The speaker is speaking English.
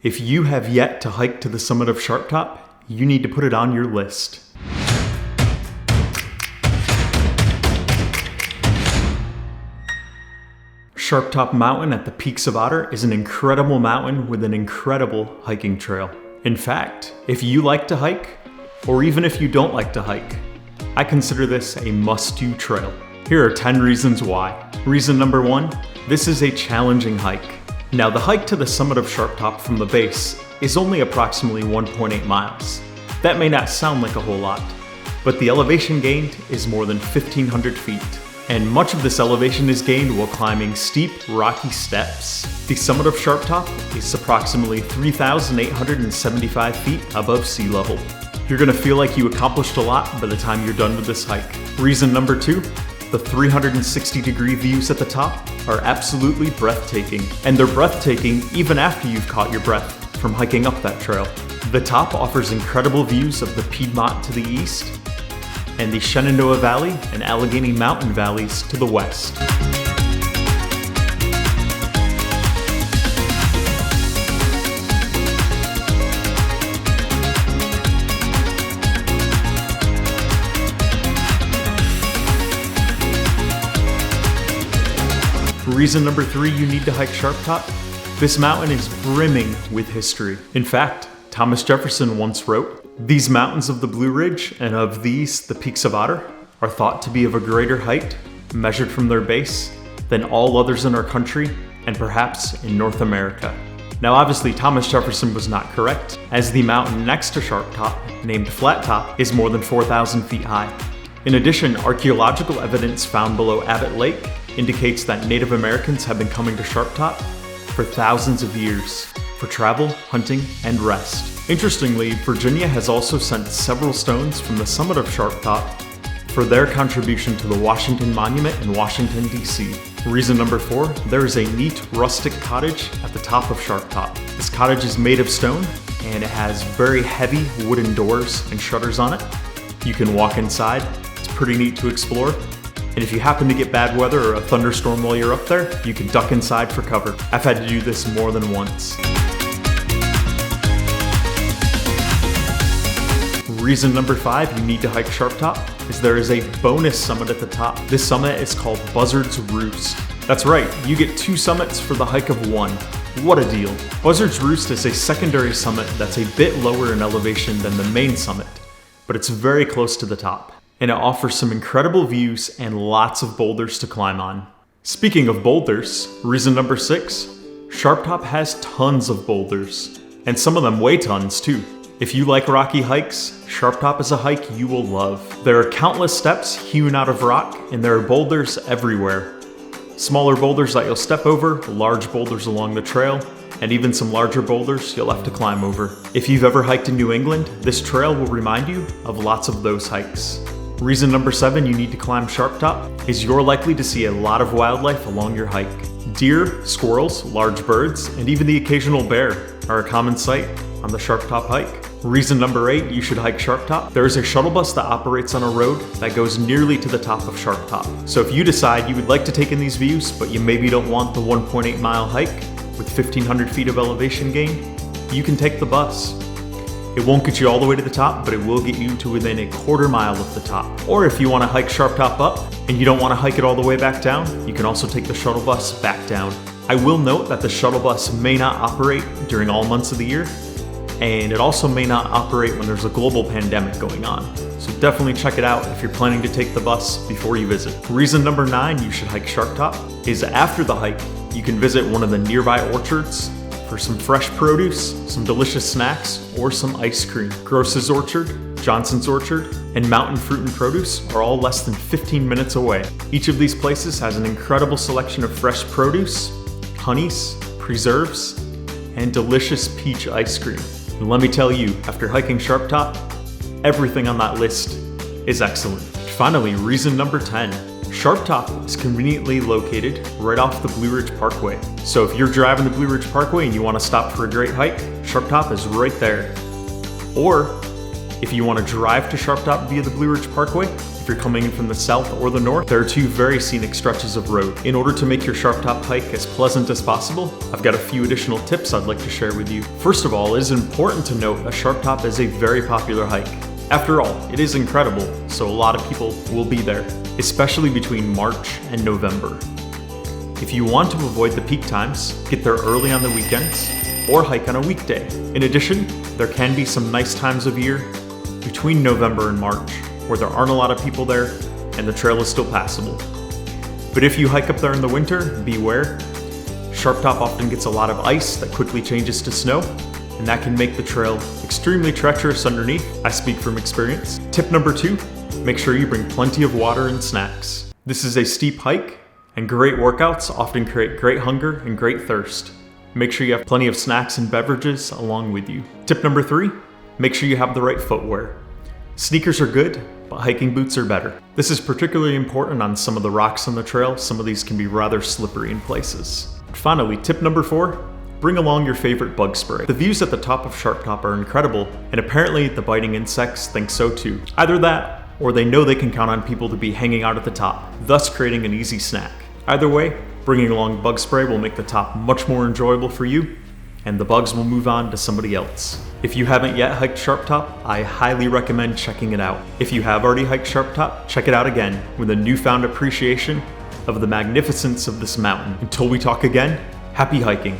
If you have yet to hike to the summit of Sharp Top, you need to put it on your list. Sharp Top Mountain at the Peaks of Otter is an incredible mountain with an incredible hiking trail. In fact, if you like to hike, or even if you don't like to hike, I consider this a must-do trail. Here are 10 reasons why. Reason number 1, this is a challenging hike. Now, the hike to the summit of Sharp Top from the base is only approximately 1.8 miles. That may not sound like a whole lot, but the elevation gained is more than 1,500 feet. And much of this elevation is gained while climbing steep, rocky steps. The summit of Sharp Top is approximately 3,875 feet above sea level. You're gonna feel like you accomplished a lot by the time you're done with this hike. Reason number 2, the 360-degree views at the top are absolutely breathtaking. And they're breathtaking even after you've caught your breath from hiking up that trail. The top offers incredible views of the Piedmont to the east, and the Shenandoah Valley and Allegheny Mountain valleys to the west. Reason number 3 you need to hike Sharp Top, this mountain is brimming with history. In fact, Thomas Jefferson once wrote, "These mountains of the Blue Ridge, and of these the Peaks of Otter, are thought to be of a greater height, measured from their base, than all others in our country, and perhaps in North America." Now obviously Thomas Jefferson was not correct, as the mountain next to Sharp Top, named Flat Top, is more than 4,000 feet high. In addition, archaeological evidence found below Abbott Lake indicates that Native Americans have been coming to Sharp Top for thousands of years for travel, hunting, and rest. Interestingly, Virginia has also sent several stones from the summit of Sharp Top for their contribution to the Washington Monument in Washington, D.C. Reason number 4, there is a neat rustic cottage at the top of Sharp Top. This cottage is made of stone, and it has very heavy wooden doors and shutters on it. You can walk inside. It's pretty neat to explore. And if you happen to get bad weather or a thunderstorm while you're up there, you can duck inside for cover. I've had to do this more than once. Reason number 5 you need to hike Sharp Top is there is a bonus summit at the top. This summit is called Buzzards Roost. That's right, you get 2 summits for the hike of 1. What a deal. Buzzards Roost is a secondary summit that's a bit lower in elevation than the main summit, but it's very close to the top. And it offers some incredible views and lots of boulders to climb on. Speaking of boulders, reason number 6, Sharp Top has tons of boulders, and some of them weigh tons too. If you like rocky hikes, Sharp Top is a hike you will love. There are countless steps hewn out of rock, and there are boulders everywhere. Smaller boulders that you'll step over, large boulders along the trail, and even some larger boulders you'll have to climb over. If you've ever hiked in New England, this trail will remind you of lots of those hikes. Reason number 7 you need to climb Sharp Top is you're likely to see a lot of wildlife along your hike. Deer, squirrels, large birds, and even the occasional bear are a common sight on the Sharp Top hike. Reason number 8 you should hike Sharp Top, there is a shuttle bus that operates on a road that goes nearly to the top of Sharp Top. So if you decide you would like to take in these views, but you maybe don't want the 1.8 mile hike with 1,500 feet of elevation gain, you can take the bus. It won't get you all the way to the top, but it will get you to within a quarter mile of the top. Or if you want to hike Sharp Top up and you don't want to hike it all the way back down, you can also take the shuttle bus back down. I will note that the shuttle bus may not operate during all months of the year, and it also may not operate when there's a global pandemic going on. So definitely check it out if you're planning to take the bus before you visit. Reason number 9 you should hike Sharp Top is after the hike, you can visit one of the nearby orchards for some fresh produce, some delicious snacks, or some ice cream. Gross's Orchard, Johnson's Orchard, and Mountain Fruit and Produce are all less than 15 minutes away. Each of these places has an incredible selection of fresh produce, honeys, preserves, and delicious peach ice cream. And let me tell you, after hiking Sharp Top, everything on that list is excellent. Finally, reason number 10. Sharp Top is conveniently located right off the Blue Ridge Parkway. So if you're driving the Blue Ridge Parkway and you want to stop for a great hike, Sharp Top is right there. Or If you want to drive to Sharp Top via the Blue Ridge Parkway, if you're coming in from the south or the north, there are two very scenic stretches of road. In order to make your Sharp Top hike as pleasant as possible, I've got a few additional tips I'd like to share with you. First of all, it is important to note that Sharp Top is a very popular hike. After all, it is incredible, so a lot of people will be there, especially between March and November. If you want to avoid the peak times, get there early on the weekends, or hike on a weekday. In addition, there can be some nice times of year between November and March where there aren't a lot of people there and the trail is still passable. But if you hike up there in the winter, beware. Sharp Top often gets a lot of ice that quickly changes to snow, and that can make the trail extremely treacherous underneath. I speak from experience. Tip number 2, make sure you bring plenty of water and snacks. This is a steep hike, and great workouts often create great hunger and great thirst. Make sure you have plenty of snacks and beverages along with you. Tip number 3, make sure you have the right footwear. Sneakers are good, but hiking boots are better. This is particularly important on some of the rocks on the trail. Some of these can be rather slippery in places. Finally, tip number 4, bring along your favorite bug spray. The views at the top of Sharp Top are incredible, and apparently the biting insects think so too. Either that, or they know they can count on people to be hanging out at the top, thus creating an easy snack. Either way, bringing along bug spray will make the top much more enjoyable for you, and the bugs will move on to somebody else. If you haven't yet hiked Sharp Top, I highly recommend checking it out. If you have already hiked Sharp Top, check it out again with a newfound appreciation of the magnificence of this mountain. Until we talk again, happy hiking.